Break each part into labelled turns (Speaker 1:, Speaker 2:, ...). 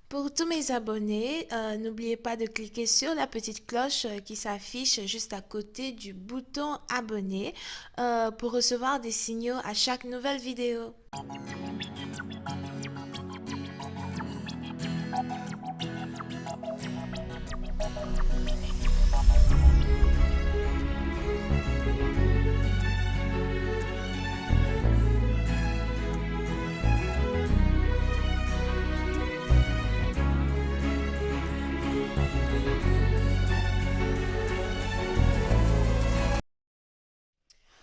Speaker 1: Pour tous mes abonnés, n'oubliez pas de cliquer sur la petite cloche qui s'affiche juste à côté du bouton abonner pour recevoir des signaux à chaque nouvelle vidéo.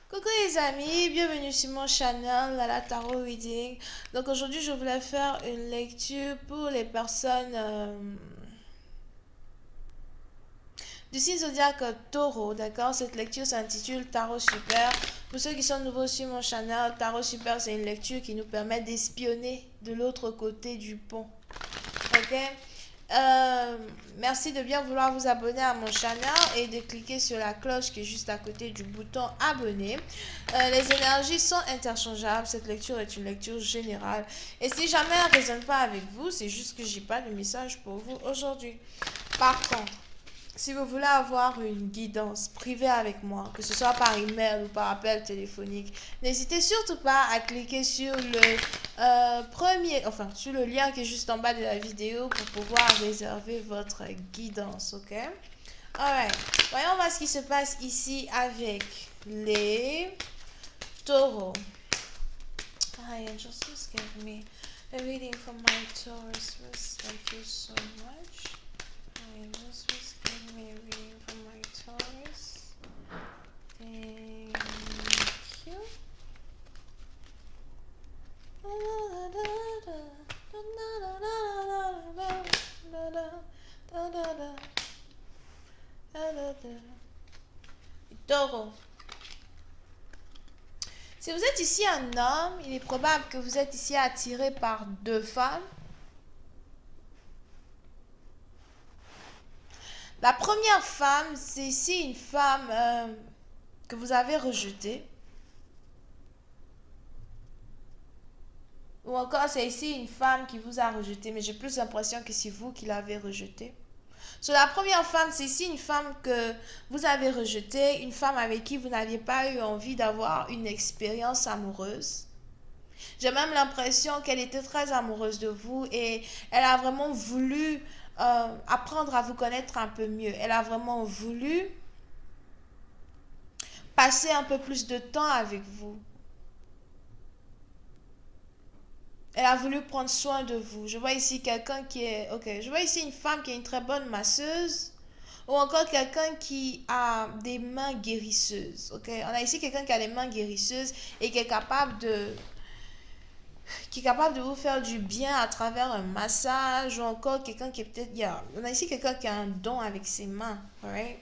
Speaker 1: Coucou les amis, bienvenue sur mon channel Lala Tarot Reading. Donc aujourd'hui je voulais faire une lecture pour les personnes du signe zodiaque Taureau, d'accord? Cette lecture s'intitule Tarot Super. Pour ceux qui sont nouveaux sur mon channel, Tarot Super c'est une lecture qui nous permet d'espionner de l'autre côté du pont. Ok? Merci de bien vouloir vous abonner à mon channel et de cliquer sur la cloche qui est juste à côté du bouton abonner. Les énergies sont interchangeables. Cette lecture est une lecture générale. Et si jamais elle ne résonne pas avec vous, c'est juste que j'ai pas de message pour vous aujourd'hui. Par contre, si vous voulez avoir une guidance privée avec moi, que ce soit par email ou par appel téléphonique, n'hésitez surtout pas à cliquer sur le sur le lien qui est juste en bas de la vidéo pour pouvoir réserver votre guidance, ok? Alright, voyons voir ce qui se passe ici avec les taureaux. Hi, angels, just give me a reading for my Taurus. Thank you so much. Just give me a reading for my Taurus. Thank you. Taureau. Si vous êtes ici un homme, il est probable que vous êtes ici attiré par deux femmes. La première femme, c'est ici une femme que vous avez rejetée. Ou encore, c'est ici une femme qui vous a rejeté, mais j'ai plus l'impression que c'est vous qui l'avez rejetée. Sur la première femme, c'est ici une femme que vous avez rejetée, une femme avec qui vous n'aviez pas eu envie d'avoir une expérience amoureuse. J'ai même l'impression qu'elle était très amoureuse de vous et elle a vraiment voulu apprendre à vous connaître un peu mieux. Elle a vraiment voulu passer un peu plus de temps avec vous. Elle a voulu prendre soin de vous. Je vois ici quelqu'un qui est... Ok, je vois ici une femme qui est une très bonne masseuse. Ou encore quelqu'un qui a des mains guérisseuses. Ok, on a ici quelqu'un qui a des mains guérisseuses et qui est capable de vous faire du bien à travers un massage. Ou encore quelqu'un qui est peut-être... Yeah, on a ici quelqu'un qui a un don avec ses mains. Alright?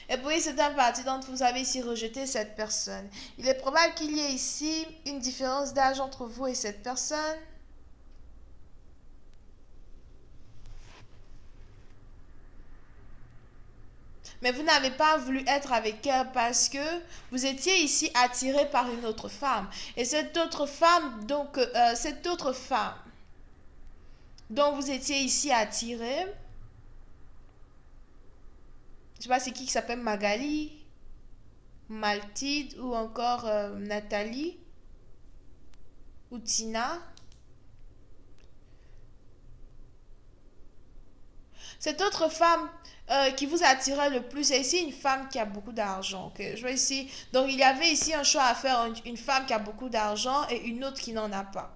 Speaker 1: Et pour une certaine partie d'entre vous avez ici rejeté cette personne. Il est probable qu'il y ait ici une différence d'âge entre vous et cette personne. Mais vous n'avez pas voulu être avec elle parce que vous étiez ici attiré par une autre femme. Et cette autre femme dont vous étiez ici attiré, je sais pas c'est qui s'appelle Magali, Maltide ou encore Nathalie ou Tina. Cette autre femme qui vous attirait le plus, c'est ici une femme qui a beaucoup d'argent. Okay? Je vois ici. Donc, il y avait ici un choix à faire, une femme qui a beaucoup d'argent et une autre qui n'en a pas.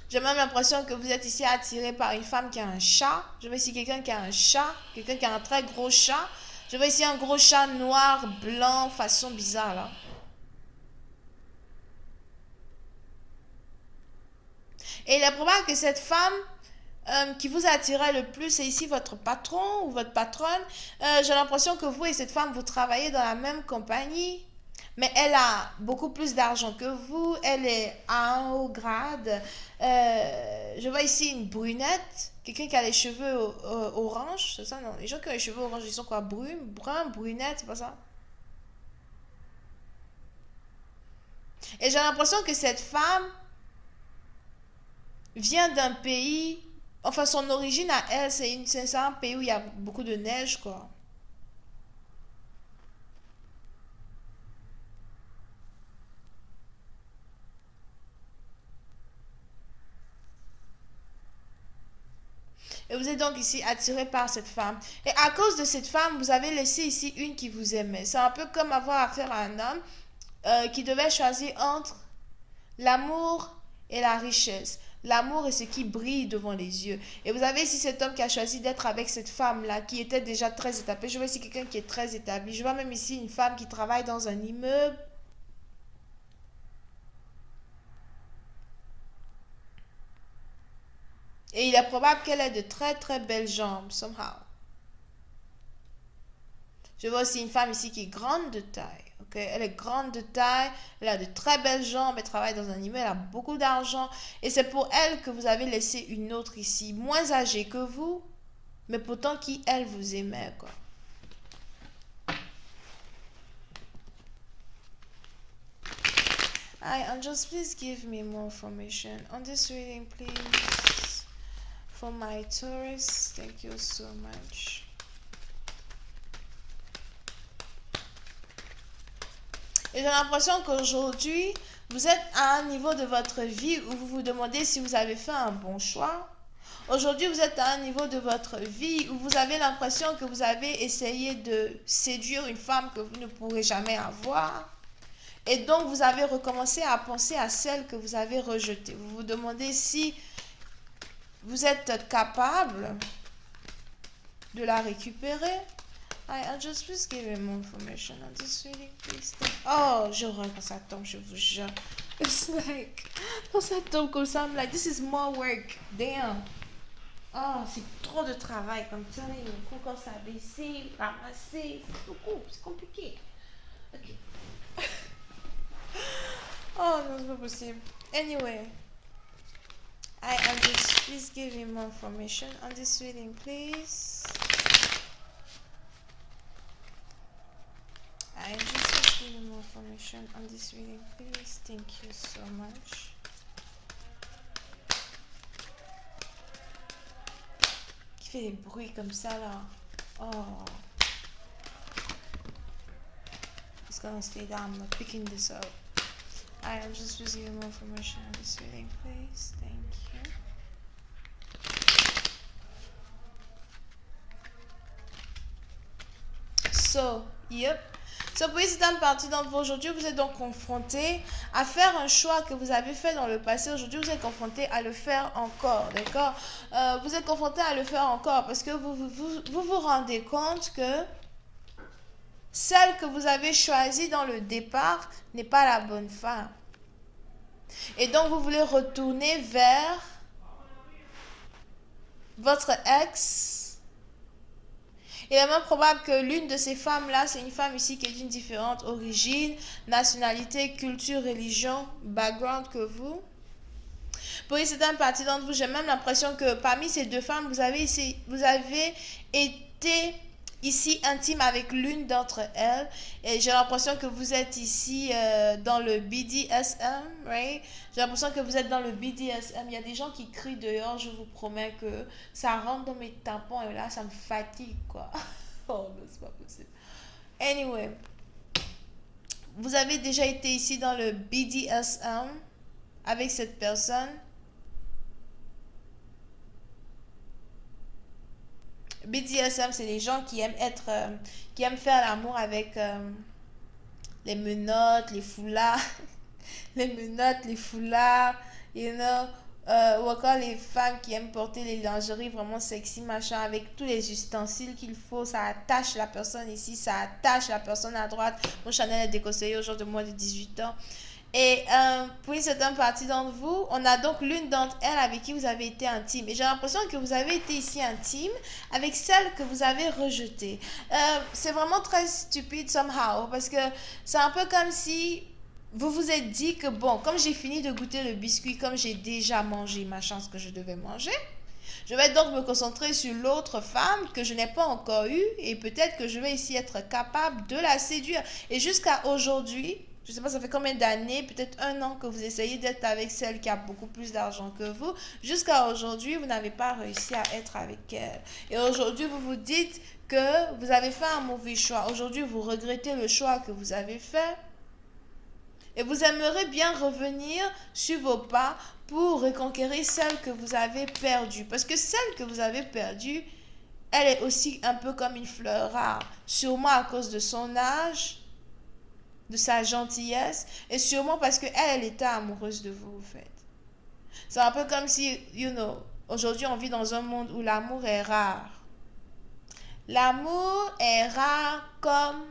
Speaker 1: J'ai même l'impression que vous êtes ici attiré par une femme qui a un chat. Je vois ici quelqu'un qui a un chat, quelqu'un qui a un très gros chat. Je vois ici un gros chat noir, blanc, façon bizarre là. Et il est probable que cette femme qui vous attirait le plus, c'est ici votre patron ou votre patronne. J'ai l'impression que vous et cette femme, vous travaillez dans la même compagnie. Mais elle a beaucoup plus d'argent que vous. Elle est à un haut grade. Je vois ici une brunette. Quelqu'un qui a les cheveux orange. C'est ça, non? Les gens qui ont les cheveux orange, ils sont quoi? Brun, brunette, c'est pas ça? Et j'ai l'impression que cette femme vient d'un pays, enfin son origine à elle, c'est un pays où il y a beaucoup de neige, quoi. Et vous êtes donc ici attiré par cette femme. Et à cause de cette femme, vous avez laissé ici une qui vous aimait. C'est un peu comme avoir affaire à un homme qui devait choisir entre l'amour et la richesse. L'amour est ce qui brille devant les yeux. Et vous avez ici cet homme qui a choisi d'être avec cette femme-là, qui était déjà très établie. Je vois ici quelqu'un qui est très établi. Je vois même ici une femme qui travaille dans un immeuble. Et il est probable qu'elle ait de très très belles jambes, somehow. Je vois aussi une femme ici qui est grande de taille. Ok, elle est grande de taille, elle a de très belles jambes, elle travaille dans un immeuble, elle a beaucoup d'argent. Et c'est pour elle que vous avez laissé une autre ici, moins âgée que vous, mais pourtant qui, elle, vous aimait, quoi. Hi, Angels, please give me more information on this reading, please. For my Taurus, thank you so much. Et j'ai l'impression qu'aujourd'hui, vous êtes à un niveau de votre vie où vous vous demandez si vous avez fait un bon choix. Aujourd'hui, vous êtes à un niveau de votre vie où vous avez l'impression que vous avez essayé de séduire une femme que vous ne pourrez jamais avoir. Et donc, vous avez recommencé à penser à celle que vous avez rejetée. Vous vous demandez si vous êtes capable de la récupérer. I'll just please give you more information on this reading, please. Oh, j'aurais quand ça tombe, je vous jure. It's like, quand ça tombe comme ça, I'm like, this is more work. Damn. Oh, c'est trop de travail comme ça. Il faut encore s'abaisser, ramasser. C'est beaucoup, c'est compliqué. Ok. Oh non, c'est pas possible. Anyway. I'll just please give you more information on this reading, please. I just give you more information on this reading, please. Thank you so much. Qui fait des bruits comme ça là? Oh. It's gonna stay down. I'm not picking this up. I'll just give you more information on this reading, please. Thank you. So, yep. So, pour cette partie d'entre vous aujourd'hui, vous êtes donc confronté à faire un choix que vous avez fait dans le passé. Aujourd'hui, vous êtes confronté à le faire encore, d'accord? Vous êtes confronté à le faire encore parce que vous rendez compte que celle que vous avez choisie dans le départ n'est pas la bonne femme. Et donc, vous voulez retourner vers votre ex. Il est même probable que l'une de ces femmes-là, c'est une femme ici qui est d'une différente origine, nationalité, culture, religion, background que vous. Pour une certaine partie d'entre vous, j'ai même l'impression que parmi ces deux femmes, vous avez été ici intime avec l'une d'entre elles. Et j'ai l'impression que vous êtes ici dans le BDSM, right? J'ai l'impression que vous êtes dans le BDSM. Il y a des gens qui crient dehors, je vous promets que ça rentre dans mes tampons et là, ça me fatigue, quoi. Oh, non, c'est pas possible. Anyway, vous avez déjà été ici dans le BDSM avec cette personne. BDSM, c'est les gens qui aiment qui aiment faire l'amour avec les menottes, les foulards, les menottes, les foulards, you know, ou encore les femmes qui aiment porter les lingeries vraiment sexy, machin, avec tous les ustensiles qu'il faut. Ça attache la personne ici, ça attache la personne à droite. Mon Chanel est déconseillé aux gens de moins de 18 ans. Et pour une certaine partie d'entre vous, on a donc l'une d'entre elles avec qui vous avez été intime. Et j'ai l'impression que vous avez été ici intime avec celle que vous avez rejetée. C'est vraiment très stupide somehow, parce que c'est un peu comme si vous vous êtes dit que bon, comme j'ai fini de goûter le biscuit, comme j'ai déjà mangé ma chance que je devais manger, je vais donc me concentrer sur l'autre femme que je n'ai pas encore eue et peut-être que je vais ici être capable de la séduire. Et jusqu'à aujourd'hui, Je sais pas, ça fait combien d'années, peut-être 1 an que vous essayez d'être avec celle qui a beaucoup plus d'argent que vous. Jusqu'à aujourd'hui, vous n'avez pas réussi à être avec elle. Et aujourd'hui, vous vous dites que vous avez fait un mauvais choix. Aujourd'hui, vous regrettez le choix que vous avez fait. Et vous aimeriez bien revenir sur vos pas pour reconquérir celle que vous avez perdue. Parce que celle que vous avez perdue, elle est aussi un peu comme une fleur rare. Sûrement à cause de son âge, de sa gentillesse, et sûrement parce qu'elle, elle était amoureuse de vous, en fait. C'est un peu comme si, aujourd'hui on vit dans un monde où l'amour est rare. L'amour est rare comme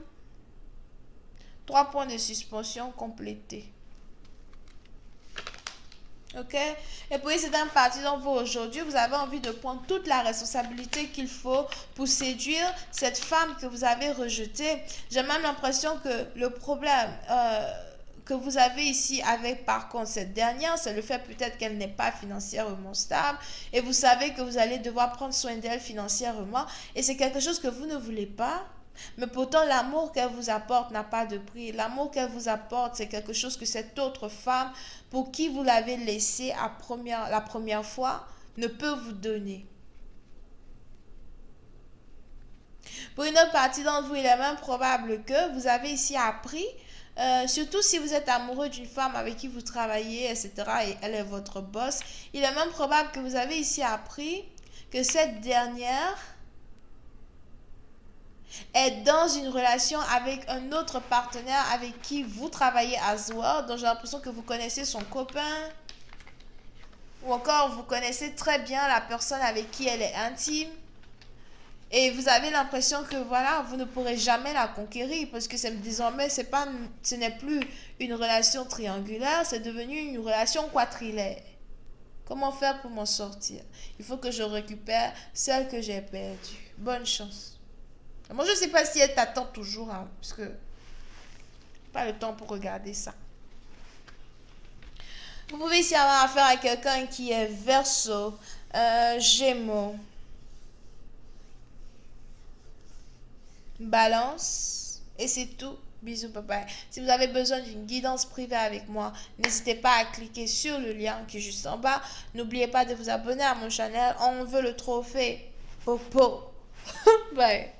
Speaker 1: 3 points de suspension complétés. Ok? Et puis c'est un parti dont vous aujourd'hui, vous avez envie de prendre toute la responsabilité qu'il faut pour séduire cette femme que vous avez rejetée. J'ai même l'impression que le problème que vous avez ici avec par contre cette dernière, c'est le fait peut-être qu'elle n'est pas financièrement stable et vous savez que vous allez devoir prendre soin d'elle financièrement et c'est quelque chose que vous ne voulez pas. Mais pourtant, l'amour qu'elle vous apporte n'a pas de prix. L'amour qu'elle vous apporte, c'est quelque chose que cette autre femme, pour qui vous l'avez laissé la première fois, ne peut vous donner. Pour une autre partie d'entre vous, il est même probable que vous avez ici appris, surtout si vous êtes amoureux d'une femme avec qui vous travaillez, etc., et elle est votre boss, il est même probable que vous avez ici appris que cette dernière est dans une relation avec un autre partenaire avec qui vous travaillez as well, dont j'ai l'impression que vous connaissez son copain, ou encore vous connaissez très bien la personne avec qui elle est intime, et vous avez l'impression que voilà, vous ne pourrez jamais la conquérir, parce que désormais, ce n'est plus une relation triangulaire, c'est devenu une relation quadrilaire. Comment faire pour m'en sortir? Il faut que je récupère celle que j'ai perdue. Bonne chance. Moi, je ne sais pas si elle t'attend toujours, hein, parce que pas le temps pour regarder ça. Vous pouvez ici avoir affaire à quelqu'un qui est Verseau, Gémeaux, Balance, et c'est tout. Bisous, papa. Si vous avez besoin d'une guidance privée avec moi, n'hésitez pas à cliquer sur le lien qui est juste en bas. N'oubliez pas de vous abonner à mon channel. On veut le trophée. Popo. Bye.